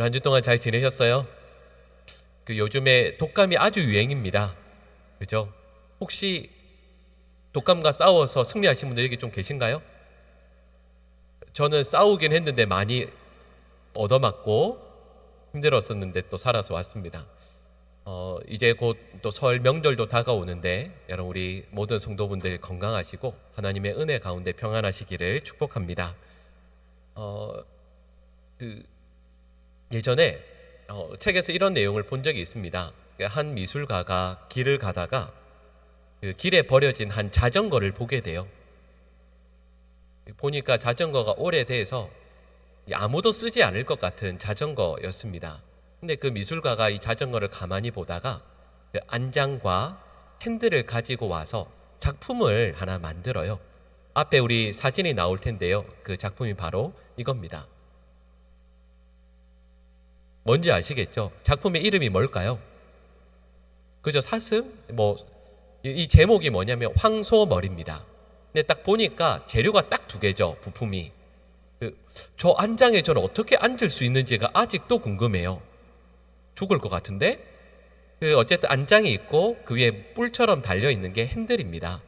한 주 동안 잘 지내셨어요? 요즘에 독감이 아주 유행입니다. 그죠? 혹시 독감과 싸워서 승리하신 분들 여기 좀 계신가요? 저는 싸우긴 했는데 많이 얻어맞고 힘들었었는데 또 살아서 왔습니다. 이제 곧 또 설 명절도 다가오는데 여러분 우리 모든 성도분들 건강하시고 하나님의 은혜 가운데 평안하시기를 축복합니다. 어, 그 예전에 책에서 이런 내용을 본 적이 있습니다. 한 미술가가 길을 가다가 그 길에 버려진 한 자전거를 보게 돼요. 보니까 자전거가 오래돼서 아무도 쓰지 않을 것 같은 자전거였습니다. 근데 그 미술가가 이 자전거를 가만히 보다가 그 안장과 핸들을 가지고 와서 작품을 하나 만들어요. 앞에 우리 사진이 나올 텐데요. 그 작품이 바로 이겁니다. 뭔지 아시겠죠? 작품의 이름이 뭘까요? 그죠? 사슴? 이 제목이 뭐냐면 황소머리입니다. 근데 딱 보니까 재료가 딱 두 개죠. 부품이. 저 안장에 저는 어떻게 앉을 수 있는지가 아직도 궁금해요. 죽을 것 같은데? 어쨌든 안장이 있고 그 위에 뿔처럼 달려 있는 게 핸들입니다.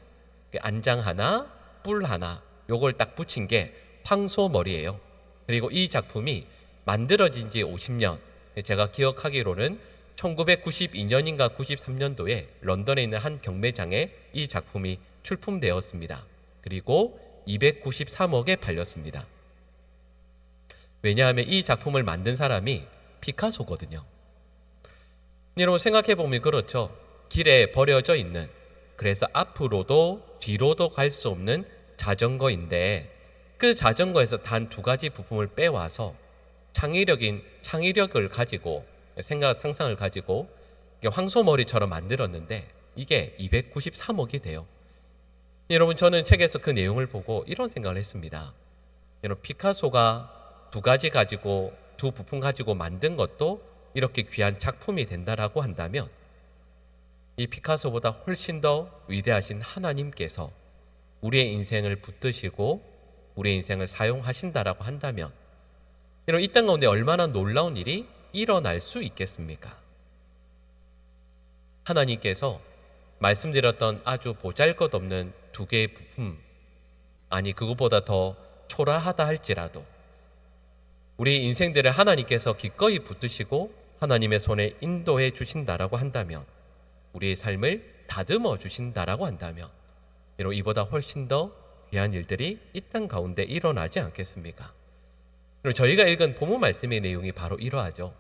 안장 하나, 뿔 하나, 요걸 딱 붙인 게 황소머리예요. 그리고 이 작품이 만들어진 지 50년, 제가 기억하기로는 1992년인가 93년도에 런던에 있는 한 경매장에 이 작품이 출품되었습니다. 그리고 293억에 팔렸습니다. 왜냐하면 이 작품을 만든 사람이 피카소거든요. 여러분 생각해보면 그렇죠. 길에 버려져 있는, 그래서 앞으로도 뒤로도 갈 수 없는 자전거인데 그 자전거에서 단 두 가지 부품을 빼와서 창의력을 가지고 상상을 가지고 황소머리처럼 만들었는데 이게 293억이 돼요. 여러분 저는 책에서 그 내용을 보고 이런 생각을 했습니다. 여러분 피카소가 두 가지 가지고 두 부품 가지고 만든 것도 이렇게 귀한 작품이 된다라고 한다면 이 피카소보다 훨씬 더 위대하신 하나님께서 우리의 인생을 붙드시고 우리의 인생을 사용하신다라고 한다면 여러분 이 땅 가운데 얼마나 놀라운 일이 일어날 수 있겠습니까? 하나님께서 말씀드렸던 아주 보잘것없는 두 개의 부품, 아니 그것보다 더 초라하다 할지라도 우리 인생들을 하나님께서 기꺼이 붙드시고 하나님의 손에 인도해 주신다라고 한다면, 우리의 삶을 다듬어 주신다라고 한다면 여러분 이보다 훨씬 더 귀한 일들이 이 땅 가운데 일어나지 않겠습니까? 그리고 저희가 읽은 본문 말씀의 내용이 바로 이러하죠.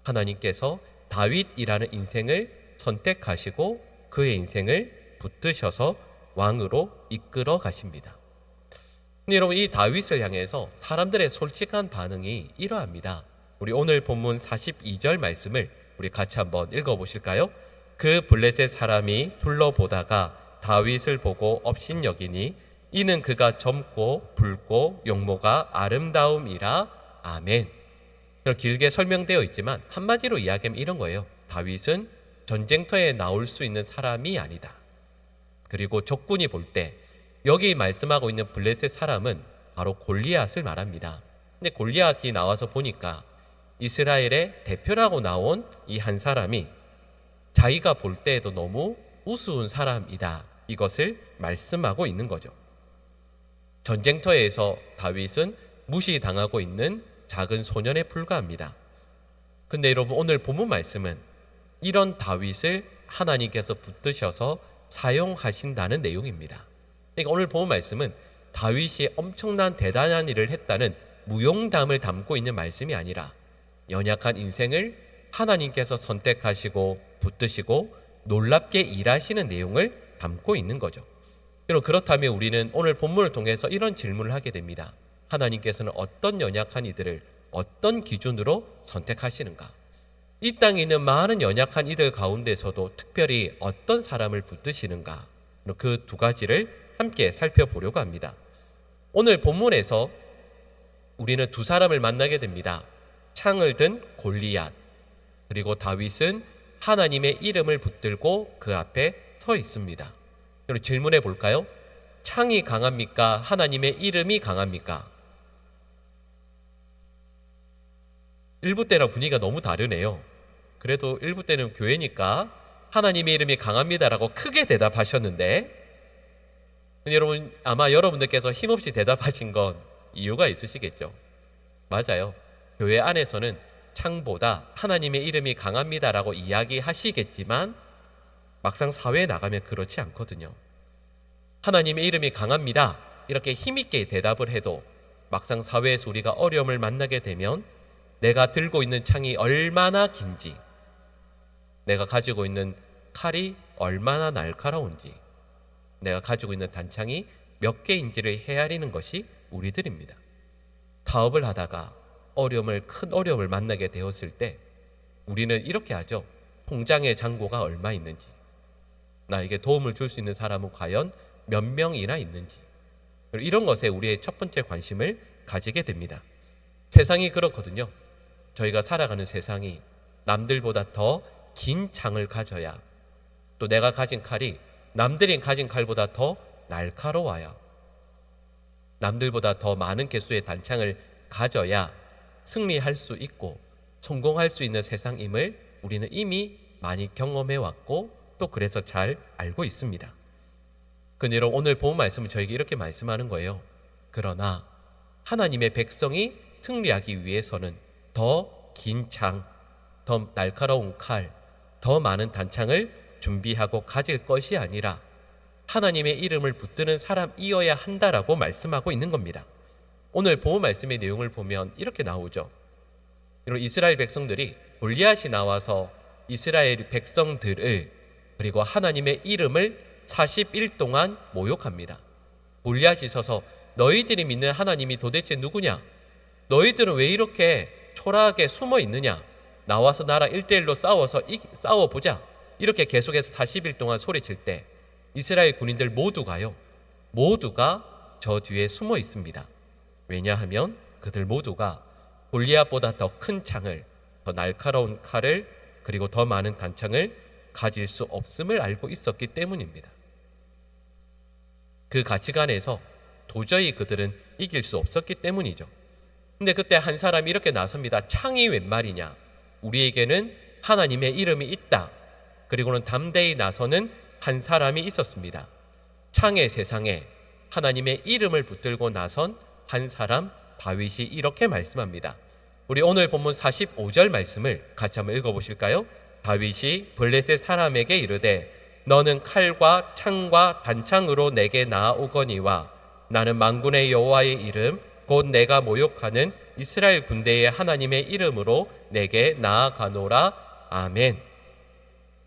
하나님께서 다윗이라는 인생을 선택하시고 그의 인생을 붙드셔서 왕으로 이끌어 가십니다. 근데 여러분 이 다윗을 향해서 사람들의 솔직한 반응이 이러합니다. 우리 오늘 본문 42절 말씀을 우리 같이 한번 읽어보실까요? 그 블레셋 사람이 둘러보다가 다윗을 보고 업신여기니 이는 그가 젊고 붉고 용모가 아름다움이라. 아멘. 길게 설명되어 있지만 한마디로 이야기하면 이런 거예요. 다윗은 전쟁터에 나올 수 있는 사람이 아니다. 그리고 적군이 볼 때 여기 말씀하고 있는 블레셋 사람은 바로 골리앗을 말합니다. 근데 골리앗이 나와서 보니까 이스라엘의 대표라고 나온 이 한 사람이 자기가 볼 때에도 너무 우스운 사람이다. 이것을 말씀하고 있는 거죠. 전쟁터에서 다윗은 무시당하고 있는 작은 소년에 불과합니다. 근데 여러분 오늘 본문 말씀은 이런 다윗을 하나님께서 붙드셔서 사용하신다는 내용입니다. 그러니까 오늘 본문 말씀은 다윗이 엄청난 대단한 일을 했다는 무용담을 담고 있는 말씀이 아니라 연약한 인생을 하나님께서 선택하시고 붙드시고 놀랍게 일하시는 내용을 담고 있는 거죠. 여러분 그렇다면 우리는 오늘 본문을 통해서 이런 질문을 하게 됩니다. 하나님께서는 어떤 연약한 이들을 어떤 기준으로 선택하시는가? 이 땅에 있는 많은 연약한 이들 가운데서도 특별히 어떤 사람을 붙드시는가? 그 두 가지를 함께 살펴보려고 합니다. 오늘 본문에서 우리는 두 사람을 만나게 됩니다. 창을 든 골리앗, 그리고 다윗은 하나님의 이름을 붙들고 그 앞에 서 있습니다. 그럼 질문해 볼까요? 창이 강합니까? 하나님의 이름이 강합니까? 일부 때랑 분위기가 너무 다르네요. 그래도 일부 때는 교회니까 하나님의 이름이 강합니다라고 크게 대답하셨는데, 여러분 아마 여러분들께서 힘없이 대답하신 건 이유가 있으시겠죠. 맞아요. 교회 안에서는 창보다 하나님의 이름이 강합니다라고 이야기하시겠지만 막상 사회에 나가면 그렇지 않거든요. 하나님의 이름이 강합니다 이렇게 힘있게 대답을 해도 막상 사회에서 우리가 어려움을 만나게 되면 내가 들고 있는 창이 얼마나 긴지, 내가 가지고 있는 칼이 얼마나 날카로운지, 내가 가지고 있는 단창이 몇 개인지를 헤아리는 것이 우리들입니다. 사업을 하다가 큰 어려움을 만나게 되었을 때 우리는 이렇게 하죠. 통장에 잔고가 얼마 있는지, 나에게 도움을 줄 수 있는 사람은 과연 몇 명이나 있는지, 이런 것에 우리의 첫 번째 관심을 가지게 됩니다. 세상이 그렇거든요. 저희가 살아가는 세상이 남들보다 더 긴 창을 가져야, 또 내가 가진 칼이 남들이 가진 칼보다 더 날카로워야, 남들보다 더 많은 개수의 단창을 가져야 승리할 수 있고 성공할 수 있는 세상임을 우리는 이미 많이 경험해 왔고 또 그래서 잘 알고 있습니다. 그런데 오늘 본 말씀은 저에게 이렇게 말씀하는 거예요. 그러나 하나님의 백성이 승리하기 위해서는 더 긴 창, 더 날카로운 칼, 더 많은 단창을 준비하고 가질 것이 아니라 하나님의 이름을 붙드는 사람이어야 한다라고 말씀하고 있는 겁니다. 오늘 본 말씀의 내용을 보면 이렇게 나오죠. 이스라엘 백성들이 골리앗이 나와서 이스라엘 백성들을, 그리고 하나님의 이름을 40일 동안 모욕합니다. 골리앗이 서서 너희들이 믿는 하나님이 도대체 누구냐? 너희들은 왜 이렇게 초라하게 숨어 있느냐? 나와서 나랑 1대1로 싸워보자. 이렇게 계속해서 40일 동안 소리칠 때 이스라엘 군인들 모두가 저 뒤에 숨어 있습니다. 왜냐하면 그들 모두가 골리앗보다 더 큰 창을, 더 날카로운 칼을, 그리고 더 많은 단창을 가질 수 없음을 알고 있었기 때문입니다. 그 가치관에서 도저히 그들은 이길 수 없었기 때문이죠. 근데 그때 한 사람이 이렇게 나섭니다. 창이 웬 말이냐? 우리에게는 하나님의 이름이 있다. 그리고는 담대히 나서는 한 사람이 있었습니다. 창의 세상에 하나님의 이름을 붙들고 나선 한 사람, 다윗이 이렇게 말씀합니다. 우리 오늘 본문 45절 말씀을 같이 한번 읽어보실까요? 다윗이 블레셋 사람에게 이르되 너는 칼과 창과 단창으로 내게 나아오거니와 나는 만군의 여호와의 이름 곧 내가 모욕하는 이스라엘 군대의 하나님의 이름으로 내게 나아가노라. 아멘.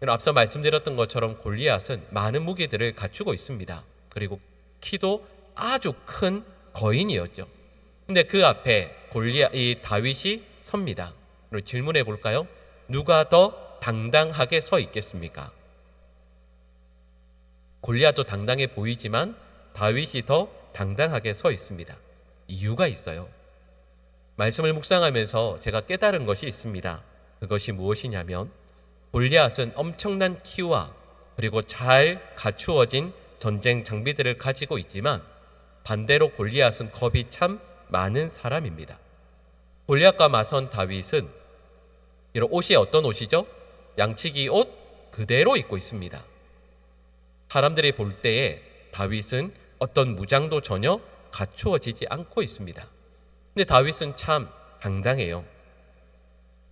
앞서 말씀드렸던 것처럼 골리앗은 많은 무기들을 갖추고 있습니다. 그리고 키도 아주 큰 거인이었죠. 근데 그 앞에 다윗이 섭니다. 그리고 질문해 볼까요? 누가 더 당당하게 서 있겠습니까? 골리앗도 당당해 보이지만 다윗이 더 당당하게 서 있습니다. 이유가 있어요. 말씀을 묵상하면서 제가 깨달은 것이 있습니다. 그것이 무엇이냐면 골리앗은 엄청난 키와 그리고 잘 갖추어진 전쟁 장비들을 가지고 있지만 반대로 골리앗은 겁이 참 많은 사람입니다. 골리앗과 맞선 다윗은 이런 옷이 어떤 옷이죠? 양치기 옷 그대로 입고 있습니다. 사람들이 볼 때에 다윗은 어떤 무장도 전혀 갖추어지지 않고 있습니다. 근데 다윗은 참 당당해요.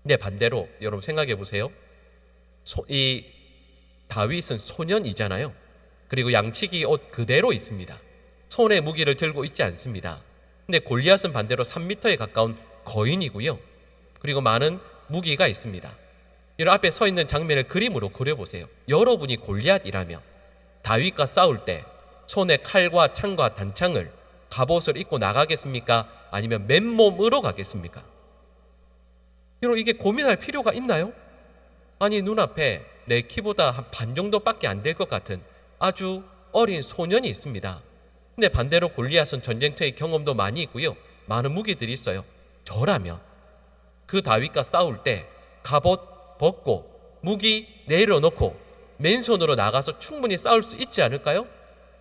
근데 반대로 여러분 생각해 보세요. 이 다윗은 소년이잖아요. 그리고 양치기 옷 그대로 있습니다. 손에 무기를 들고 있지 않습니다. 근데 골리앗은 반대로 3m에 가까운 거인이고요. 그리고 많은 무기가 있습니다. 이런 앞에 서 있는 장면을 그림으로 그려보세요. 여러분이 골리앗이라면 다윗과 싸울 때 손에 칼과 창과 단창을, 갑옷을 입고 나가겠습니까? 아니면 맨몸으로 가겠습니까? 여러분 이게 고민할 필요가 있나요? 아니 눈앞에 내 키보다 한 반 정도밖에 안 될 것 같은 아주 어린 소년이 있습니다. 근데 반대로 골리앗은 전쟁터의 경험도 많이 있고요. 많은 무기들이 있어요. 저라면 그 다윗과 싸울 때 갑옷 벗고 무기 내려놓고 맨손으로 나가서 충분히 싸울 수 있지 않을까요?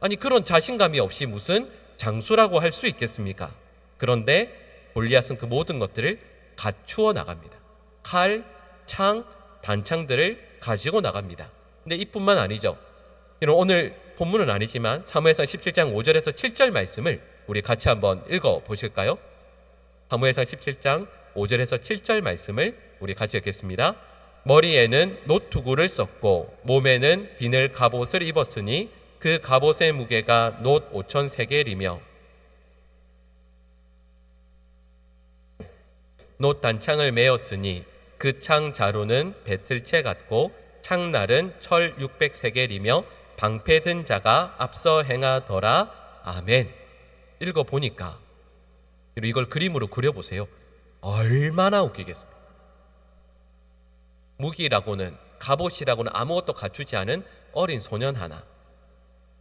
아니 그런 자신감이 없이 무슨 장수라고 할 수 있겠습니까? 그런데 골리앗은 그 모든 것들을 갖추어 나갑니다. 칼, 창, 단창들을 가지고 나갑니다. 근데 이뿐만 아니죠. 오늘 본문은 아니지만 사무엘상 17장 5절에서 7절 말씀을 우리 같이 한번 읽어 보실까요? 사무엘상 17장 5절에서 7절 말씀을 우리 같이 읽겠습니다. 머리에는 놋투구를 썼고 몸에는 비늘 갑옷을 입었으니 그 갑옷의 무게가 놋 5,000세겔이며 놋 단창을 메었으니 그 창 자루는 배틀채 같고 창날은 철 600세겔이며 방패든 자가 앞서 행하더라. 아멘. 읽어보니까 이걸 그림으로 그려보세요. 얼마나 웃기겠습니까? 무기라고는, 갑옷이라고는 아무것도 갖추지 않은 어린 소년 하나.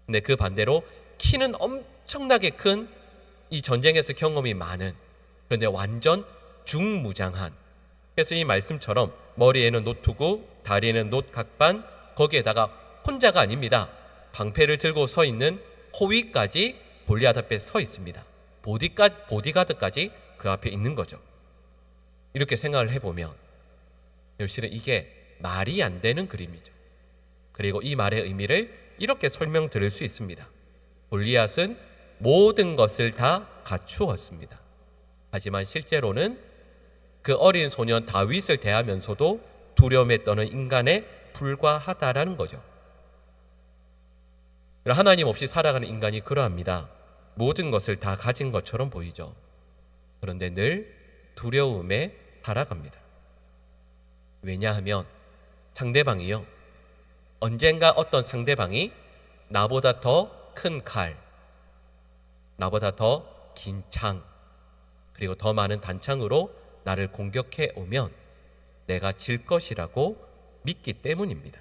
근데 그 반대로 키는 엄청나게 큰, 이 전쟁에서 경험이 많은, 그런데 완전 중무장한. 그래서 이 말씀처럼 머리에는 놋투구, 다리에는 놋각반, 거기에다가 혼자가 아닙니다. 방패를 들고 서 있는 호위까지 골리앗 앞에 서 있습니다. 보디가드까지 그 앞에 있는 거죠. 이렇게 생각을 해보면 사실은 이게 말이 안 되는 그림이죠. 그리고 이 말의 의미를 이렇게 설명드릴 수 있습니다. 골리앗은 모든 것을 다 갖추었습니다. 하지만 실제로는 그 어린 소년 다윗을 대하면서도 두려움에 떠는 인간에 불과하다라는 거죠. 하나님 없이 살아가는 인간이 그러합니다. 모든 것을 다 가진 것처럼 보이죠. 그런데 늘 두려움에 살아갑니다. 왜냐하면 상대방이요, 언젠가 어떤 상대방이 나보다 더 큰 칼, 나보다 더 긴 창, 그리고 더 많은 단창으로 나를 공격해 오면 내가 질 것이라고 믿기 때문입니다.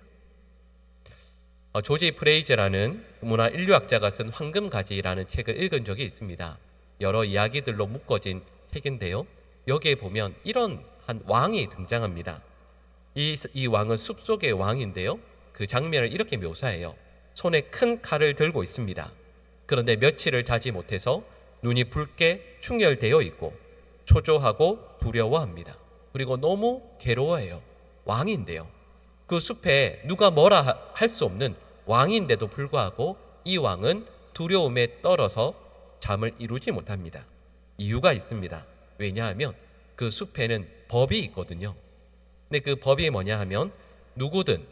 조지 프레이저라는 문화 인류학자가 쓴 황금가지라는 책을 읽은 적이 있습니다. 여러 이야기들로 묶어진 책인데요. 여기에 보면 이런 한 왕이 등장합니다. 이 왕은 숲속의 왕인데요. 그 장면을 이렇게 묘사해요. 손에 큰 칼을 들고 있습니다. 그런데 며칠을 자지 못해서 눈이 붉게 충혈되어 있고 초조하고 두려워합니다. 그리고 너무 괴로워해요. 왕인데요. 그 숲에 누가 뭐라 할 수 없는 왕인데도 불구하고 이 왕은 두려움에 떨어서 잠을 이루지 못합니다. 이유가 있습니다. 왜냐하면 그 숲에는 법이 있거든요. 근데 그 법이 뭐냐 하면 누구든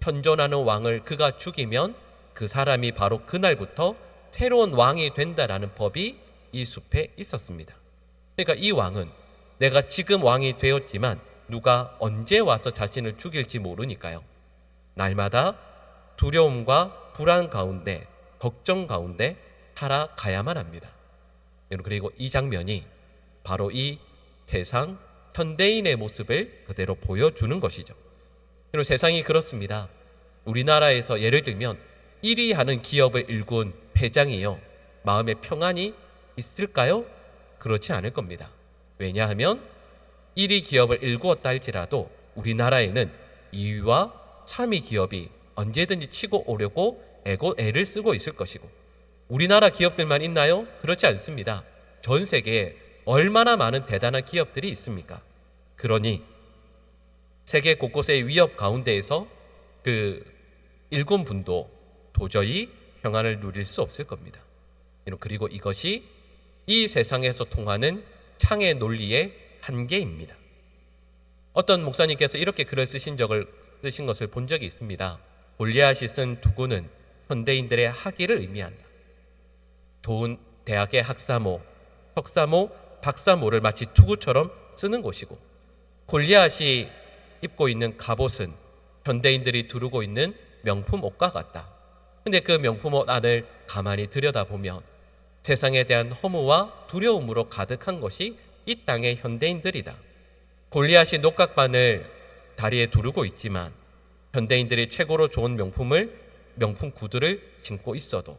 현존하는 왕을 그가 죽이면 그 사람이 바로 그날부터 새로운 왕이 된다라는 법이 이 숲에 있었습니다. 그러니까 이 왕은 내가 지금 왕이 되었지만 누가 언제 와서 자신을 죽일지 모르니까요. 날마다 두려움과 불안 가운데, 걱정 가운데 살아가야만 합니다. 그리고 이 장면이 바로 이 세상 현대인의 모습을 그대로 보여주는 것이죠. 그리고 세상이 그렇습니다. 우리나라에서 예를 들면 1위 하는 기업을 일군 회장이요, 마음에 평안이 있을까요? 그렇지 않을 겁니다. 왜냐하면 1위 기업을 일구었다 할지라도 우리나라에는 2위와 3위 기업이 언제든지 치고 오려고 애를 쓰고 있을 것이고, 우리나라 기업들만 있나요? 그렇지 않습니다. 전 세계에 얼마나 많은 대단한 기업들이 있습니까? 그러니 세계 곳곳의 위협 가운데에서 그 일군 분도 도저히 평안을 누릴 수 없을 겁니다. 그리고 이것이 이 세상에서 통하는 창의 논리의 한계입니다. 어떤 목사님께서 이렇게 글을 쓰신 것을 본 적이 있습니다. 골리앗이 쓴 투구는 현대인들의 학위를 의미한다. 좋은 대학의 학사모, 석사모, 박사모를 마치 투구처럼 쓰는 곳이고, 골리앗이 입고 있는 갑옷은 현대인들이 두르고 있는 명품 옷과 같다. 근데 그 명품 옷 안을 가만히 들여다보면 세상에 대한 허무와 두려움으로 가득한 것이 이 땅의 현대인들이다. 골리앗이 녹각반을 다리에 두르고 있지만 현대인들이 최고로 좋은 명품 구두를 신고 있어도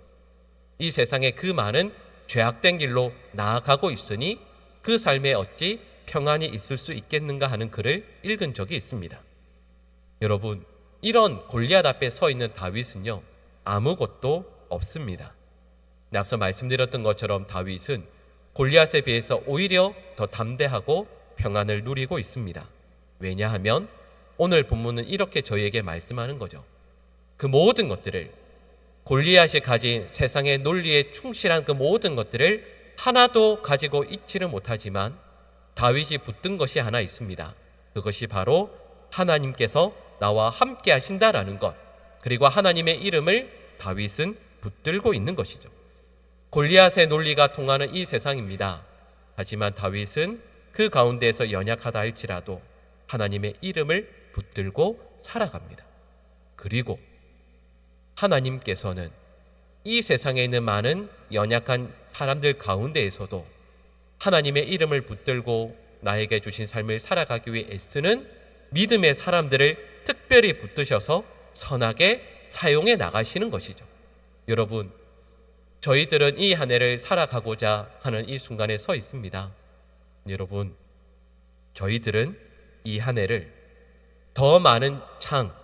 이 세상에 그 많은 죄악된 길로 나아가고 있으니 그 삶에 어찌 평안이 있을 수 있겠는가 하는 글을 읽은 적이 있습니다. 여러분, 이런 골리앗 앞에 서 있는 다윗은요, 아무것도 없습니다. 앞서 말씀드렸던 것처럼 다윗은 골리앗에 비해서 오히려 더 담대하고 평안을 누리고 있습니다. 왜냐하면 오늘 본문은 이렇게 저희에게 말씀하는 거죠. 그 모든 것들을, 골리앗이 가진 세상의 논리에 충실한 그 모든 것들을 하나도 가지고 있지를 못하지만 다윗이 붙든 것이 하나 있습니다. 그것이 바로 하나님께서 나와 함께 하신다라는 것, 그리고 하나님의 이름을 다윗은 붙들고 있는 것이죠. 골리앗의 논리가 통하는 이 세상입니다. 하지만 다윗은 그 가운데에서 연약하다 할지라도 하나님의 이름을 붙들고 살아갑니다. 그리고 하나님께서는 이 세상에 있는 많은 연약한 사람들 가운데에서도 하나님의 이름을 붙들고 나에게 주신 삶을 살아가기 위해 애쓰는 믿음의 사람들을 특별히 붙드셔서 선하게 사용해 나가시는 것이죠. 여러분, 저희들은 이 한 해를 살아가고자 하는 이 순간에 서 있습니다. 여러분, 저희들은 이 한 해를 더 많은 창,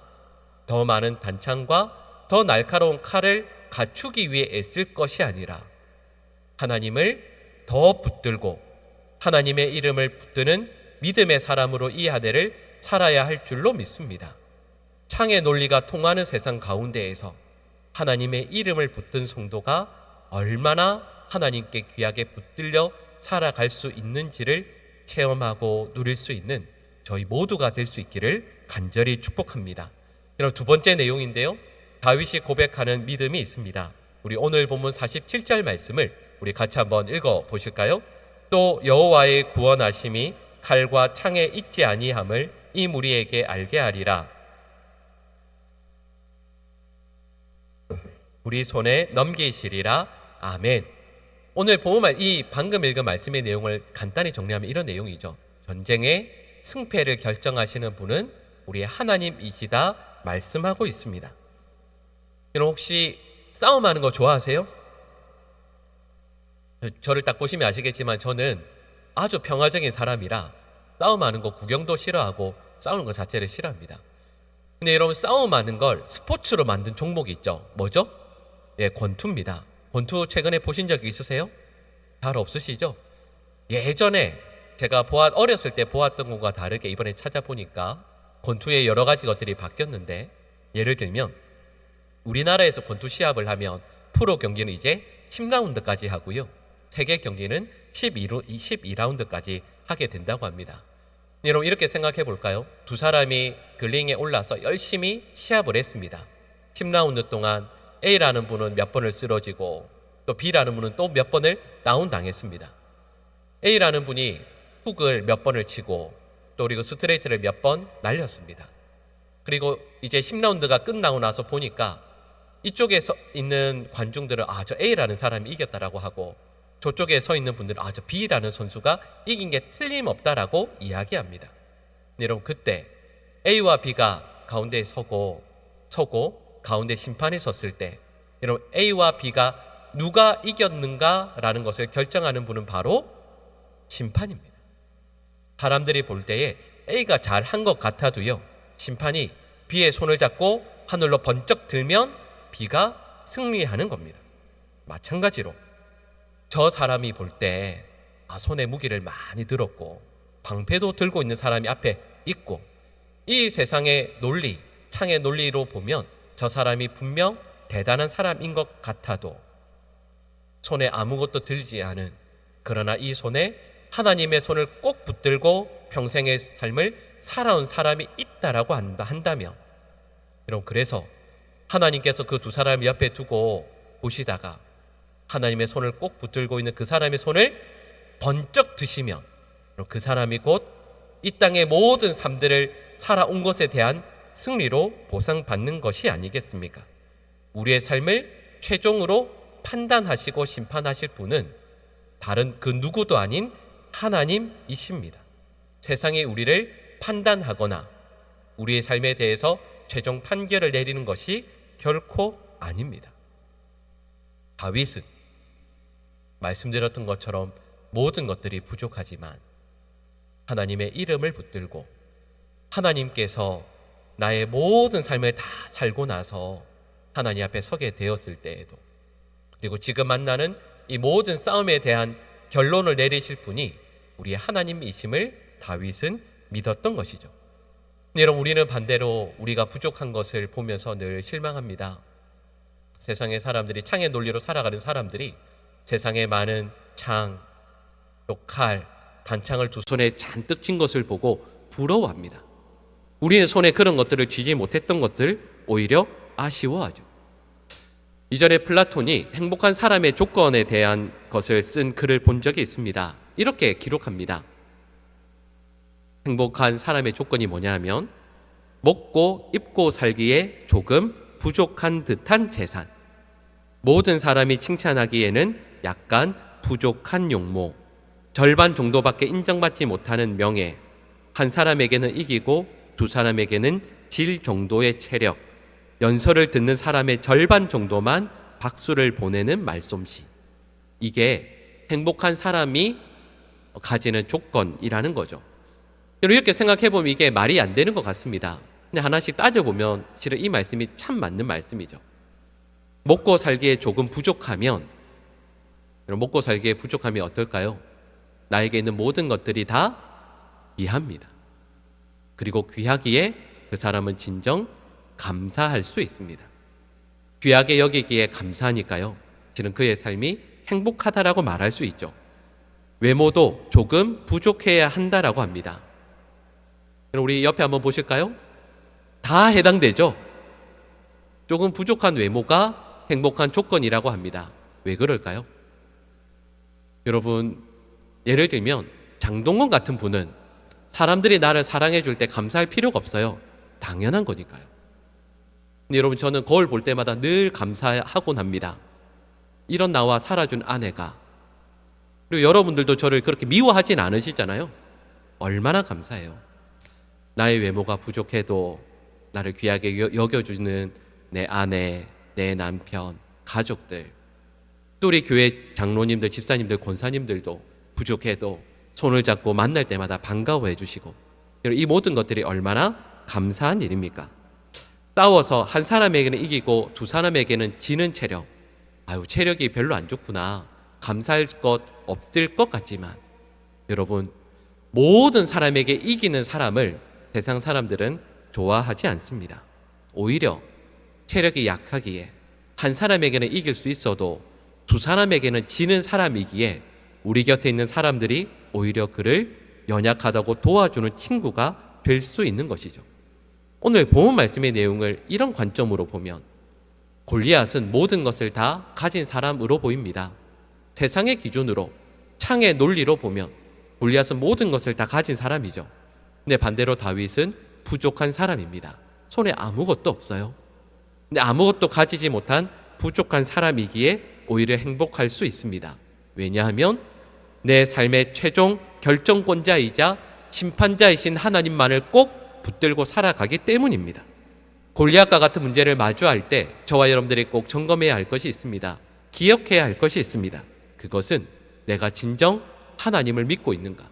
더 많은 단창과 더 날카로운 칼을 갖추기 위해 애쓸 것이 아니라 하나님을 더 붙들고 하나님의 이름을 붙드는 믿음의 사람으로 이 한 해를 살아야 할 줄로 믿습니다. 창의 논리가 통하는 세상 가운데에서 하나님의 이름을 붙든 성도가 얼마나 하나님께 귀하게 붙들려 살아갈 수 있는지를 체험하고 누릴 수 있는 저희 모두가 될 수 있기를 간절히 축복합니다. 그럼 두 번째 내용인데요, 다윗이 고백하는 믿음이 있습니다. 우리 오늘 본문 47절 말씀을 우리 같이 한번 읽어 보실까요? 또 여호와의 구원하심이 칼과 창에 있지 아니함을 이 무리에게 알게 하리라. 우리 손에 넘기시리라. 아멘. 오늘 본문 이 방금 읽은 말씀의 내용을 간단히 정리하면 이런 내용이죠. 전쟁의 승패를 결정하시는 분은 우리 하나님이시다 말씀하고 있습니다. 여러분, 혹시 싸움하는 거 좋아하세요? 저를 딱 보시면 아시겠지만 저는 아주 평화적인 사람이라 싸움하는 거 구경도 싫어하고 싸우는 것 자체를 싫어합니다. 근데 여러분, 싸움하는 걸 스포츠로 만든 종목이 있죠. 뭐죠? 예, 권투입니다. 권투 최근에 보신 적 있으세요? 잘 없으시죠? 예전에 제가 어렸을 때 보았던 것과 다르게 이번에 찾아보니까 권투의 여러 가지 것들이 바뀌었는데, 예를 들면 우리나라에서 권투 시합을 하면 프로 경기는 이제 10라운드까지 하고요, 세계 경기는 12라운드까지 하게 된다고 합니다. 여러분, 이렇게 생각해 볼까요? 두 사람이 링에 올라서 열심히 시합을 했습니다. 10라운드 동안 A라는 분은 몇 번을 쓰러지고 또 B라는 분은 또 몇 번을 다운당했습니다. A라는 분이 훅을 몇 번을 치고 또 그리고 스트레이트를 몇 번 날렸습니다. 그리고 이제 10라운드가 끝나고 나서 보니까 이쪽에 서 있는 관중들은 저 A라는 사람이 이겼다라고 하고, 저쪽에 서 있는 분들은 저 B라는 선수가 이긴 게 틀림없다라고 이야기합니다. 여러분, 그때 A와 B가 가운데에 서고 가운데 심판이 섰을 때, 여러분, A와 B가 누가 이겼는가라는 것을 결정하는 분은 바로 심판입니다. 사람들이 볼 때에 A가 잘한 것 같아도요, 심판이 B의 손을 잡고 하늘로 번쩍 들면 B가 승리하는 겁니다. 마찬가지로 저 사람이 볼 때 손에 무기를 많이 들었고 방패도 들고 있는 사람이 앞에 있고, 이 세상의 논리, 창의 논리로 보면 저 사람이 분명 대단한 사람인 것 같아도 손에 아무것도 들지 않은, 그러나 이 손에 하나님의 손을 꼭 붙들고 평생의 삶을 살아온 사람이 있다라고 한다면, 여러분, 그래서 하나님께서 그 두 사람을 옆에 두고 보시다가 하나님의 손을 꼭 붙들고 있는 그 사람의 손을 번쩍 드시면 그 사람이 곧 이 땅의 모든 삶들을 살아온 것에 대한 승리로 보상받는 것이 아니겠습니까? 우리의 삶을 최종으로 판단하시고 심판하실 분은 다른 그 누구도 아닌 하나님이십니다. 세상이 우리를 판단하거나 우리의 삶에 대해서 최종 판결을 내리는 것이 결코 아닙니다. 다윗은 말씀드렸던 것처럼 모든 것들이 부족하지만 하나님의 이름을 붙들고 하나님께서 나의 모든 삶을 다 살고 나서 하나님 앞에 서게 되었을 때에도, 그리고 지금 만나는 이 모든 싸움에 대한 결론을 내리실 분이 우리의 하나님이심을 다윗은 믿었던 것이죠. 여러분, 우리는 반대로 우리가 부족한 것을 보면서 늘 실망합니다. 세상의 사람들이, 창의 논리로 살아가는 사람들이 세상에 많은 창, 또 칼, 단창을 두 손에 잔뜩 쥔 것을 보고 부러워합니다. 우리는 손에 그런 것들을 쥐지 못했던 것들 오히려 아쉬워하죠. 이전에 플라톤이 행복한 사람의 조건에 대한 것을 쓴 글을 본 적이 있습니다. 이렇게 기록합니다. 행복한 사람의 조건이 뭐냐 하면 먹고 입고 살기에 조금 부족한 듯한 재산, 모든 사람이 칭찬하기에는 약간 부족한 용모, 절반 정도밖에 인정받지 못하는 명예, 한 사람에게는 이기고 두 사람에게는 질 정도의 체력, 연설을 듣는 사람의 절반 정도만 박수를 보내는 말솜씨. 이게 행복한 사람이 가지는 조건이라는 거죠. 이렇게 생각해보면 이게 말이 안 되는 것 같습니다. 근데 하나씩 따져보면 실은 이 말씀이 참 맞는 말씀이죠. 먹고 살기에 조금 부족하면, 먹고 살기에 부족함이 어떨까요? 나에게 있는 모든 것들이 다 귀합니다. 그리고 귀하기에 그 사람은 진정 감사할 수 있습니다. 귀하게 여기기에 감사하니까요, 실은 그의 삶이 행복하다라고 말할 수 있죠. 외모도 조금 부족해야 한다라고 합니다. 우리 옆에 한번 보실까요? 다 해당되죠. 조금 부족한 외모가 행복한 조건이라고 합니다. 왜 그럴까요? 여러분, 예를 들면 장동건 같은 분은 사람들이 나를 사랑해 줄 때 감사할 필요가 없어요. 당연한 거니까요. 근데 여러분, 저는 거울 볼 때마다 늘 감사하곤 합니다. 이런 나와 살아준 아내가, 그리고 여러분들도 저를 그렇게 미워하진 않으시잖아요. 얼마나 감사해요. 나의 외모가 부족해도 나를 귀하게 여겨주는 내 아내, 내 남편, 가족들, 또 우리 교회 장로님들, 집사님들, 권사님들도 부족해도 손을 잡고 만날 때마다 반가워해 주시고, 이 모든 것들이 얼마나 감사한 일입니까? 싸워서 한 사람에게는 이기고 두 사람에게는 지는 체력, 체력이 별로 안 좋구나, 감사할 것 없을 것 같지만, 여러분, 모든 사람에게 이기는 사람을 세상 사람들은 좋아하지 않습니다. 오히려 체력이 약하기에 한 사람에게는 이길 수 있어도 두 사람에게는 지는 사람이기에 우리 곁에 있는 사람들이 오히려 그를 연약하다고 도와주는 친구가 될 수 있는 것이죠. 오늘 본문 말씀의 내용을 이런 관점으로 보면 골리앗은 모든 것을 다 가진 사람으로 보입니다. 세상의 기준으로, 창의 논리로 보면 골리앗은 모든 것을 다 가진 사람이죠. 근데 반대로 다윗은 부족한 사람입니다. 손에 아무것도 없어요. 근데 아무것도 가지지 못한 부족한 사람이기에 오히려 행복할 수 있습니다. 왜냐하면 내 삶의 최종 결정권자이자 심판자이신 하나님만을 꼭 붙들고 살아가기 때문입니다. 골리앗과 같은 문제를 마주할 때 저와 여러분들이 꼭 점검해야 할 것이 있습니다. 기억해야 할 것이 있습니다. 그것은 내가 진정 하나님을 믿고 있는가?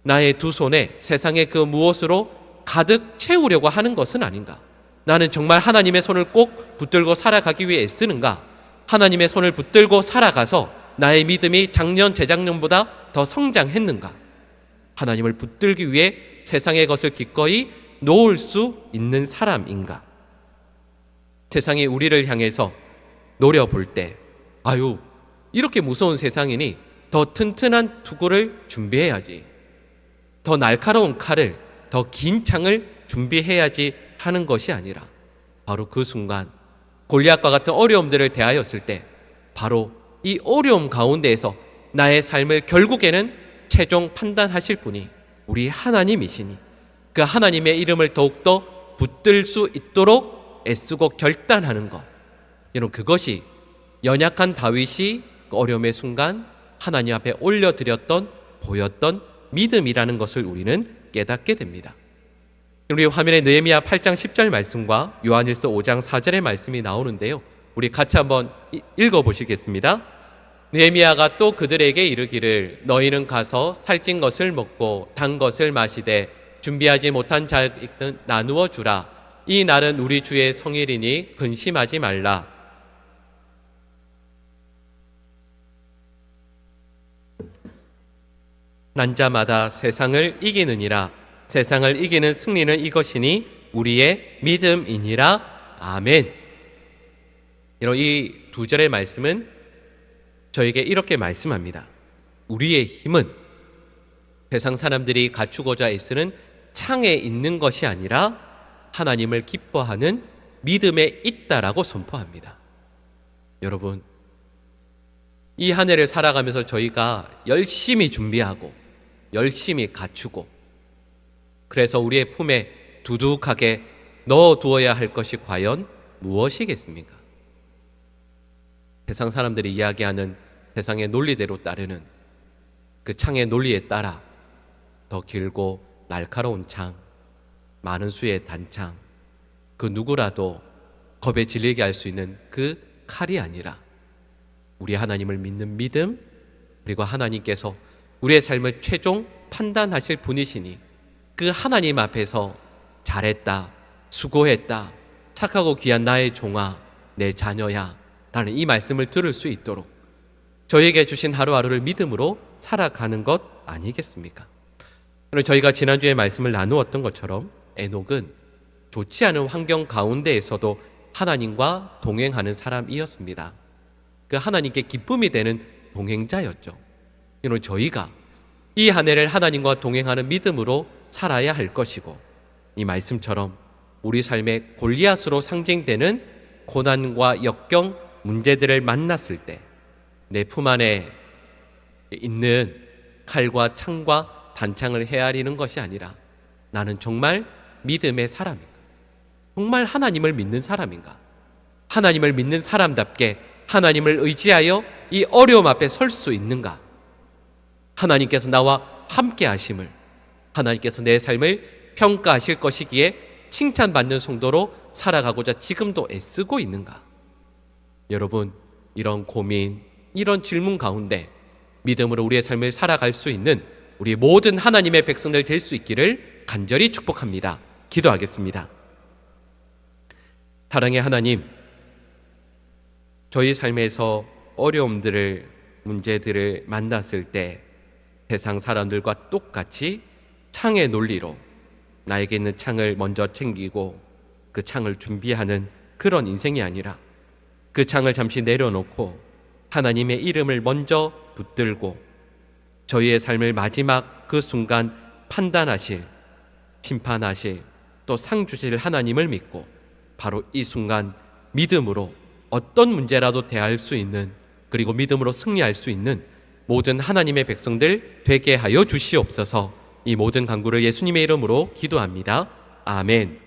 나의 두 손에 세상의 그 무엇으로 가득 채우려고 하는 것은 아닌가? 나는 정말 하나님의 손을 꼭 붙들고 살아가기 위해 애쓰는가? 하나님의 손을 붙들고 살아가서 나의 믿음이 작년, 재작년보다 더 성장했는가? 하나님을 붙들기 위해 세상의 것을 기꺼이 놓을 수 있는 사람인가? 세상이 우리를 향해서 노려볼 때, 이렇게 무서운 세상이니 더 튼튼한 투구를 준비해야지, 더 날카로운 칼을, 더 긴 창을 준비해야지 하는 것이 아니라, 바로 그 순간 골리앗과 같은 어려움들을 대하였을 때 바로 이 어려움 가운데에서 나의 삶을 결국에는 최종 판단하실 분이 우리 하나님이시니 그 하나님의 이름을 더욱더 붙들 수 있도록 애쓰고 결단하는 것, 여러분, 그것이 연약한 다윗이 그 어려움의 순간 하나님 앞에 올려드렸던, 보였던 믿음이라는 것을 우리는 깨닫게 됩니다. 우리 화면에 느헤미야 8장 10절 말씀과 요한일서 5장 4절의 말씀이 나오는데요, 우리 같이 한번 읽어보시겠습니다. 느헤미야가 또 그들에게 이르기를 너희는 가서 살찐 것을 먹고 단 것을 마시되 준비하지 못한 자에게는 나누어 주라. 이 날은 우리 주의 성일이니 근심하지 말라. 난 자마다 세상을 이기느니라. 세상을 이기는 승리는 이것이니 우리의 믿음이니라. 아멘. 이 두 절의 말씀은 저에게 이렇게 말씀합니다. 우리의 힘은 세상 사람들이 갖추고자 애쓰는 창에 있는 것이 아니라 하나님을 기뻐하는 믿음에 있다라고 선포합니다. 여러분, 이 한 해를 살아가면서 저희가 열심히 준비하고 열심히 갖추고 그래서 우리의 품에 두둑하게 넣어두어야 할 것이 과연 무엇이겠습니까? 세상 사람들이 이야기하는 세상의 논리대로 따르는 그 창의 논리에 따라 더 길고 날카로운 창, 많은 수의 단창, 그 누구라도 겁에 질리게 할 수 있는 그 칼이 아니라 우리 하나님을 믿는 믿음, 그리고 하나님께서 우리의 삶을 최종 판단하실 분이시니 그 하나님 앞에서 잘했다, 수고했다, 착하고 귀한 나의 종아, 내 자녀야 라는 이 말씀을 들을 수 있도록 저희에게 주신 하루하루를 믿음으로 살아가는 것 아니겠습니까? 오늘 저희가 지난주에 말씀을 나누었던 것처럼 에녹은 좋지 않은 환경 가운데에서도 하나님과 동행하는 사람이었습니다. 그 하나님께 기쁨이 되는 동행자였죠. 오늘 저희가 이 한 해를 하나님과 동행하는 믿음으로 살아야 할 것이고, 이 말씀처럼 우리 삶의 골리앗으로 상징되는 고난과 역경, 문제들을 만났을 때 내 품 안에 있는 칼과 창과 단창을 헤아리는 것이 아니라 나는 정말 믿음의 사람인가? 정말 하나님을 믿는 사람인가? 하나님을 믿는 사람답게 하나님을 의지하여 이 어려움 앞에 설 수 있는가? 하나님께서 나와 함께 하심을, 하나님께서 내 삶을 평가하실 것이기에 칭찬받는 성도로 살아가고자 지금도 애쓰고 있는가? 여러분, 이런 고민, 이런 질문 가운데 믿음으로 우리의 삶을 살아갈 수 있는 우리 모든 하나님의 백성들 될 수 있기를 간절히 축복합니다. 기도하겠습니다. 사랑의 하나님, 저희 삶에서 어려움들을, 문제들을 만났을 때 세상 사람들과 똑같이 창의 논리로 나에게 있는 창을 먼저 챙기고 그 창을 준비하는 그런 인생이 아니라 그 창을 잠시 내려놓고 하나님의 이름을 먼저 붙들고 저희의 삶을 마지막 그 순간 판단하실, 심판하실, 또 상 주실 하나님을 믿고 바로 이 순간 믿음으로 어떤 문제라도 대할 수 있는, 그리고 믿음으로 승리할 수 있는 모든 하나님의 백성들 되게 하여 주시옵소서. 이 모든 간구를 예수님의 이름으로 기도합니다. 아멘.